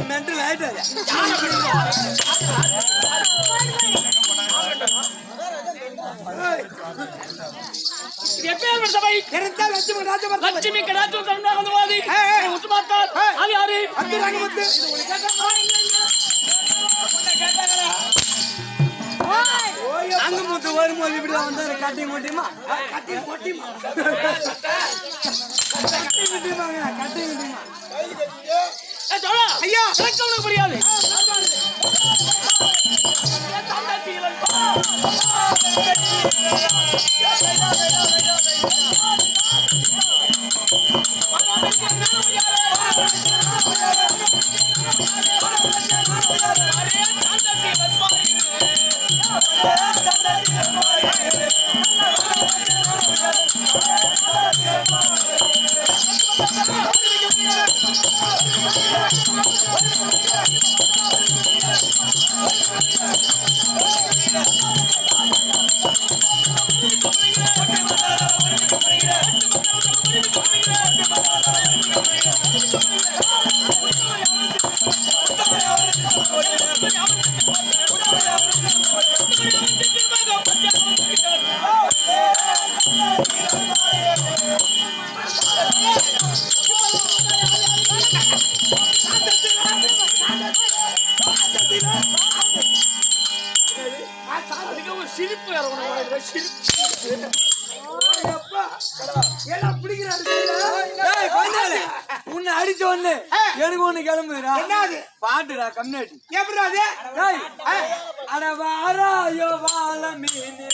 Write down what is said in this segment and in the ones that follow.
Mental ஆயிட்டாரு. லட்சுமி கடாச்சி அங்க முத்து வரும்போது இப்படிதான் வந்தாரு. கட்டி முட்டியுமா ஐயா உனக்கு புரியாது. உன்னை அடிச்ச ஒண்ணு எனக்கு ஒண்ணு கிளம்புதுடா. பாட்டுடா கம்யூனிட்டி எப்படா அட வாராயோ வாழ மீனு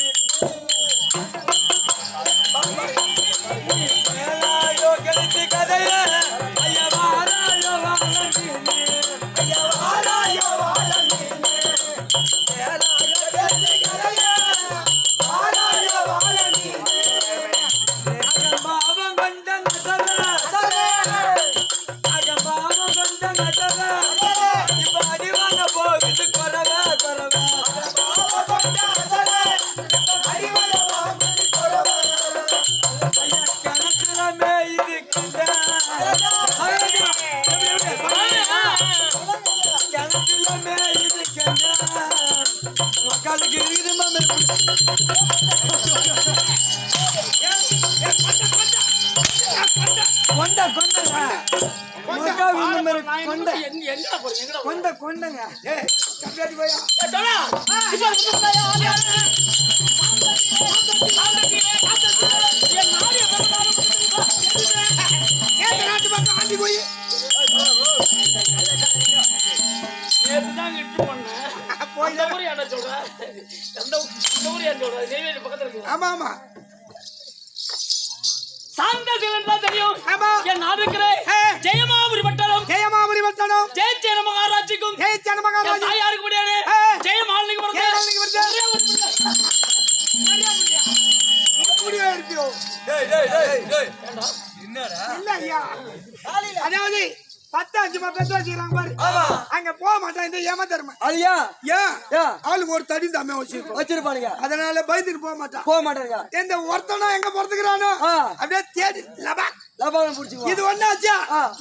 கெடுத்து கதைய ஐயா வாராயோ வாழ மீனு ஐயா வாராயோ வாழ மீனு கணக்கு கொண்ட கொண்டங்க முக்கா விண்ணு மாதிரி நான் கொண்ட எங்கடா போறீங்க எங்கடா கொண்ட கொண்டங்க ஏய் கம்மியாடி போயா தோழா இப்ப வந்துட்டாயா ஆளு என் நாடு ஏன் நாட்டு பக்கம் ஆண்டி போய் நேத்து தான் இட்டு பண்ணேன் போய் இந்த ஊர் என்ன சொல்ற அந்த ஊர் என்ன சொல்ற நெய்வேலி பக்கத்துல இருக்கு ஆமா ஆமா சாந்த சிவன் தான் தெரியும் ஆமா என் நாடு இருக்கிற ஜெயமாபுரி பட்டணம் ஜெயமாபுரி பட்டணம் ஜெயச்சேன மகாராஜிக்கும் ஜெயச்சேன மகாராஜா தாயாருக்கு முடியாது ஜெயமாலினிக்கு பிறந்த முடிவே இருப்பியோ என்னடா இல்ல ஐயா அதாவது 10 5 பேர் வச்சுக்கிறாங்க பாரு அங்க போக மாட்டான் இந்த ஏமாத்தருமை அதுயா ஏன் அவளுக்கு ஒரு தடி தம்மே வச்சிருப்பானுங்க அதனால பயந்துட்டு போக மாட்டான் போக மாட்டாங்க இந்த ஒருத்தனா எங்க பிறந்துக்கிறானோ அப்படியே தேடி லபா லபானம் புடிச்சுக்கோ இது ஒண்ணாச்சா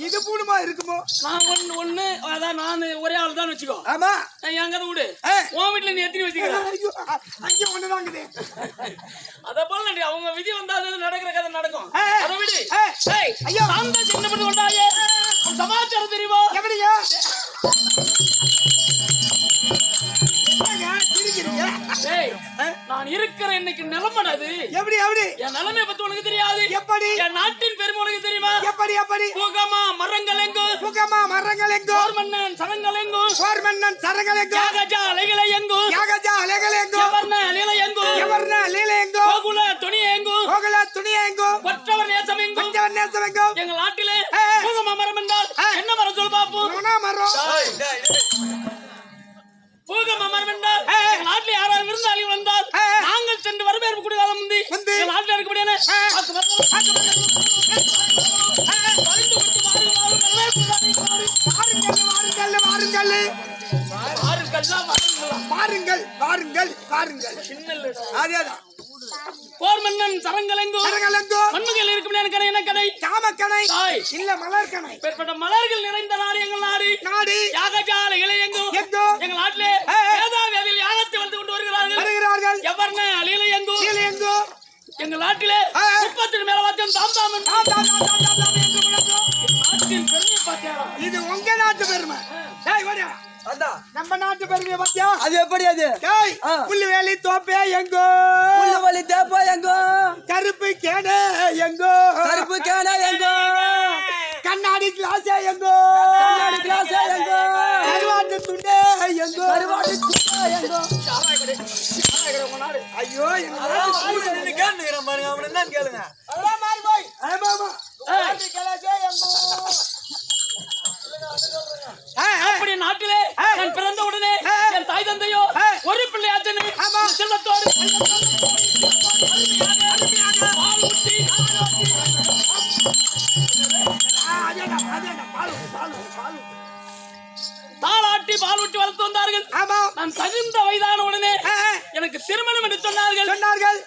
இது பூணுமா இருக்குமோ நான் ஒண்ணு அதான் நான் ஒரே ஆள் தான் வச்சுக்கோ ஆமா என் கதை விடு உன் வீட்டுல நீ எத்தனை வச்சுக்கிற ஐயோ, அங்கே ஒண்ணுதாங்குது அத போல அவங்க விதி வந்தா அது நடக்கிற கதை நடக்கும் அதை விடு ஐயோ சாந்த சின்ன பண்ணி கொண்டாயே சமாச்சாரம் தெரியுமா எப்படியா சிரிக்கிறீங்க நான் இருக்கிற இன்னைக்கு நிலைமடாது எப்படி எப்படி என் நிலைமை பத்தி உனக்கு தெரியாது எப்படி என் நாட்டின் பெருமை உனக்கு தெரியுமா எப்படி எப்படி பூகமா மரங்கள் எங்கும் புகமா மரங்கள் எங்கோ மன்னன் சரங்கள் எங்கும் கோர்மன்னன் சரங்கள் எங்கோ யாகஜா அலைகளை எங்கும் யாகஜா அலைகள் எங்கோ எவர்ண லீலை எங்கும் எவர்ன லீலை எங்கோ கோகுல துணி எங்கும் கோகுல துணி எங்கோ கொற்றவர் நேசம் எங்கும் பஞ்சவன் நேசம் எங்கோ எங்கள் நாட்டிலே பூகமா மரம் என்றால் என்ன மரம் சொல் பாப்போம் நுணா மரம் பூகமா மரம் என்றால் எங்கள் நாட்டில் யாராவது விருந்தாளிகள் வந்தால் நாங்கள் சென்று வரவேற்பு கொடுக்காத முந்தி எங்கள் நாட்டில் இருக்கக்கூடியான பாருங்கள் பாருங்கள் பாருங்கள் அதேதான் போர் மன்னன் சரங்கள் எங்கும் சரங்கள் எங்கோ மண்ணுகள் இருக்கும் எனக்கு என்ன கதை காமக்கணை தாய் இல்ல மலர்கணை பெற்பட்ட மலர்கள் நிறைந்த நாடு எங்கள் நாடு நாடு யாகஜால இலை எங்கும் எங்கோ எங்கள் நாட்டிலே வேதாவியில் யாகத்தை வந்து கொண்டு வருகிறார்கள் வருகிறார்கள் எவர்ன அலியில எங்கும் லீலை எங்கோ எங்கள் நாட்டிலே 30 மேல வாத்தியம் தாம் என்று முழங்கும். நாட்டின் பெருமை பாத்தியாரா இது உங்க நாட்டு பெருமை டேய் வாடா அதான் நம்ம நாட்டு பெருமையை பாத்தியா அது எப்படி அது டேய் புல்லுவேலி தோப்பே எங்கோ புல்லவலி தேப்பா எங்கோ கருப்பு கேனே எங்கோ கருப்பு கேனா எங்கோ கண்ணாடி கிளாஸே எங்கோ கண்ணாடி கிளாஸ் எங்கோ கருவாட்டு துண்டே எங்கோ கருவாடு சுத்தா எங்கோ ஐயோ எங்க நாட்டு கூட நின்னு கேளுங்கற பாருங்க அவன் என்னன்னு கேளுங்க ஆமா ஆமா அப்படி நாட்டிலே நான் பிறந்த உடனே என் தாய் தந்தையோ ஒரு பிள்ளையாச்சனு செல்லத்தோடு பால் ஊட்டி தாளாட்டி பால் ஊட்டி வளர்த்து வந்தார்கள் ஆமா நான் தகுந்த வயதான உடனே எனக்கு திருமணம் என்று சொன்னார்கள் சொன்னார்கள்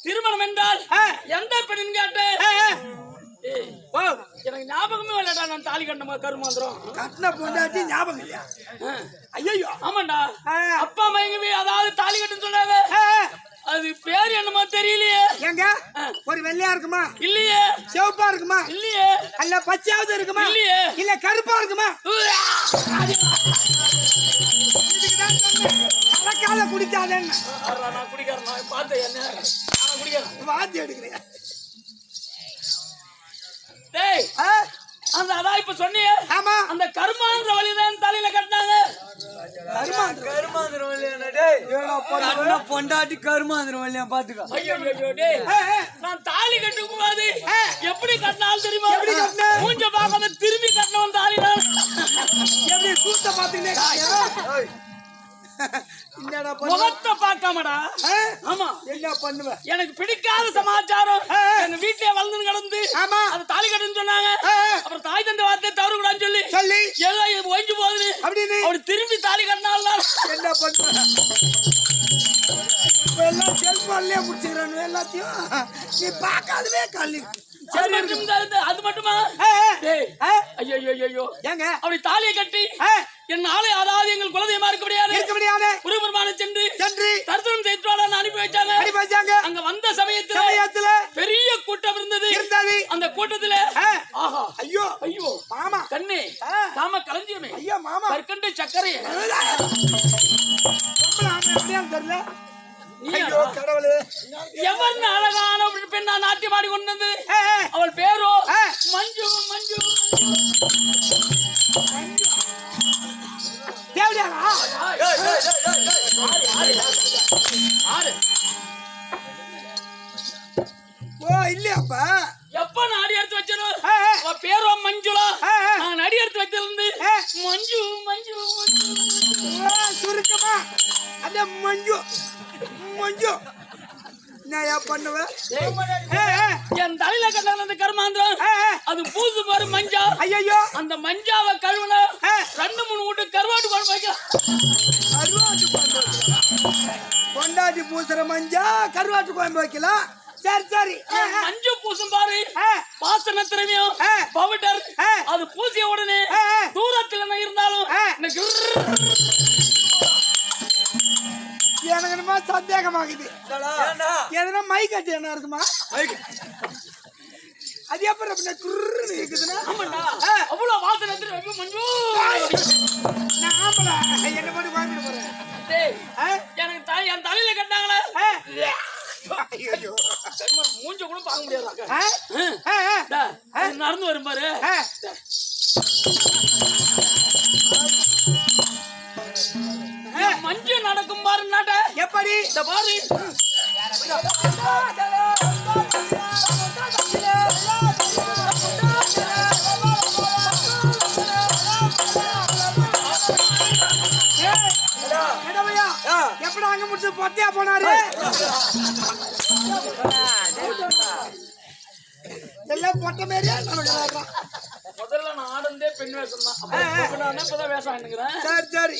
திருமணம் என்றால் எந்த பெண்ணின் கேட்டேன் எனக்கு ஞாபகமே இல்லடா நான் தாலி கட்ட கருமாந்திரம் கட்டின பொண்டாட்டி ஞாபகம் இல்லையா ஐயோ ஆமாண்டா அப்பா அம்மா எங்க அதாவது தாலி கட்டுன்னு சொன்னாங்க அது பேர் என்னமோ தெரியலையே எங்க ஒரு வெள்ளையா இருக்குமா இல்லையே சிவப்பா இருக்குமா இல்லையே அல்ல பச்சையாவது இருக்குமா இல்லையே இல்ல கருப்பா இருக்குமா இதுக்குதான் சொன்னேன் கலக்கால குடிக்காதேன்னு நான் குடிக்கிறேன் நான் பார்த்தேன் என்ன நான் குடிக்கிறேன் வாத்தி எடுக்கிறேன் டேய் அந்த அதான் இப்ப சொன்னியே ஆமா அந்த கர்மான்ற வழிதான் தலையில கட்டினாங்க கருமாந்திரம் இல்லையா டேய் கண்ண பொண்டாட்டி கருமாந்திரம் இல்லையா பாத்துக்க ஐயோ டேய் நான் தாலி கட்டும் போது எப்படி கட்டினாலும் தெரியுமா எப்படி கட்டின? மூஞ்ச பார்க்காம திரும்பி கட்டணும் தாலி தான் எப்படி கூத்த பாத்தீங்களே என்னடா முகத்தை பார்க்காமடா ஆமா என்ன பண்ணுவ எனக்கு பிடிக்காத சமாச்சாரம் எங்க வீட்டுல வளர்ந்து கிடந்து ஆமா அது தாலி கட்டுன்னு சொன்னாங்க அப்புறம் தாய் தந்தை வார்த்தை தவறு கூடாதுன்னு சொல்லி சொல்லி எல்லாம் இது ஒழிஞ்சு போகுது அப்படின்னு அவரு திரும்பி தாலி கட்டினால என்ன பண்ணுவ எல்லாம் செல்போன்லயே முடிச்சுக்கிறானு எல்லாத்தையும் நீ பார்க்காதவே கல்லி அது மட்டுமா ஐயோ ஐயோ ஏங்க அப்படி தாலியை கட்டி என் ஆளை அதாவது எங்கள் குலதெய்வமா இருக்க முடியாது குருபெருமான சென்று தரிசனம் செய்து அனுப்பி வச்சாங்க அனுப்பி வச்சாங்க அங்க வந்த சமயத்துல பெரிய கூட்டம் இருந்தது அந்த கூட்டத்துல ஆஹா ஐயோ ஐயோ மாமா கண்ணே காம களஞ்சியமே ஐயா மாமா கற்கண்டு சக்கரை அப்படியான்னு தெரியல நீயா? ஐயோ கடவுளே எவர் அழகான ஒரு பெண்ணா நாட்டியம் ஆடி கொண்டது அவள் பேரோ மஞ்சு மஞ்சு தேவடியாரா ஆறு ஓ இல்லையாப்பா எப்ப நான் அடி எடுத்து வச்சனோ அவ பேரோ மஞ்சுளா நான் அடி எடுத்து வச்சிருந்து மஞ்சு மஞ்சு சுருக்கமா அத மஞ்சு மஞ்சு நான் பண்ணுவேன் என் தலையில கட்டான அந்த கர்மாந்திரம் அது பூசு பாரு மஞ்சா ஐயோ அந்த மஞ்சாவை கழுவுன 2-3 வீட்டு கருவாட்டு குழம்பு வைக்கலாம் கருவாட்டு குழம்பு கொண்டாடி பூசுற மஞ்சா கருவாட்டு குழம்பு வைக்கலாம் சரி சரி மஞ்சு பூசும் பாரு வாசனை திரவியம் பவுடர் அது பூசிய உடனே தூரத்துல நான் இருந்தாலும் எனக்கு என்னமோ சந்தேகமாகுது எதுனா மை கட்டி என்ன இருக்குமா அது அப்புறம் அப்படின்னா குருன்னு இருக்குதுன்னா அவ்வளவு வாசனை திரவியம் மஞ்சு நான் ஆம்பளை என்ன பண்ணி வாங்கிட்டு போறேன் எனக்கு என் தலையில கட்டாங்களே ஐயோ மூஞ்ச கூட பார்க்க முடியாது நடந்து வரும் பாரு மஞ்சு நடக்கும் பாரு நாட்ட எப்படி இந்த பாரு எப்படி அங்க முடிச்சு பொத்தையா போனாரு எல்லாம் பொட்ட மாதிரியா முதல்ல நான் ஆடுறதே பெண் வேஷம் தான் நான் இப்பதான் வேஷம் ஆயினுக்கிறேன் சரி சரி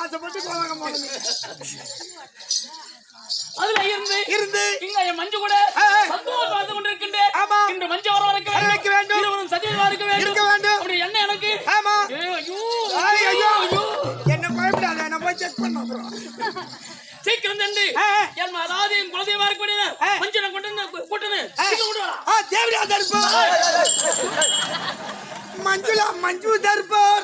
ஆசைப்பட்டு அதுல இருந்து இங்க என் மஞ்சு கூட சந்தோஷம் வந்து கொண்டிருக்கின்றேன் இன்று மஞ்சு வர வரைக்க வேண்டும் இருவரும் சஜீவா இருக்க வேண்டும் அப்படி என்ன எனக்கு ஆமா ஐயோ என்ன பயப்படாத நான் போய் செக் பண்ண அப்புறம் சீக்கிரம் தண்டு என் அதாவது என் குலதெய்வமா இருக்கக்கூடிய மஞ்சள் கொண்டு கூட்டணு தேவடியா தர்பார் மஞ்சுளா மஞ்சு தர்பார்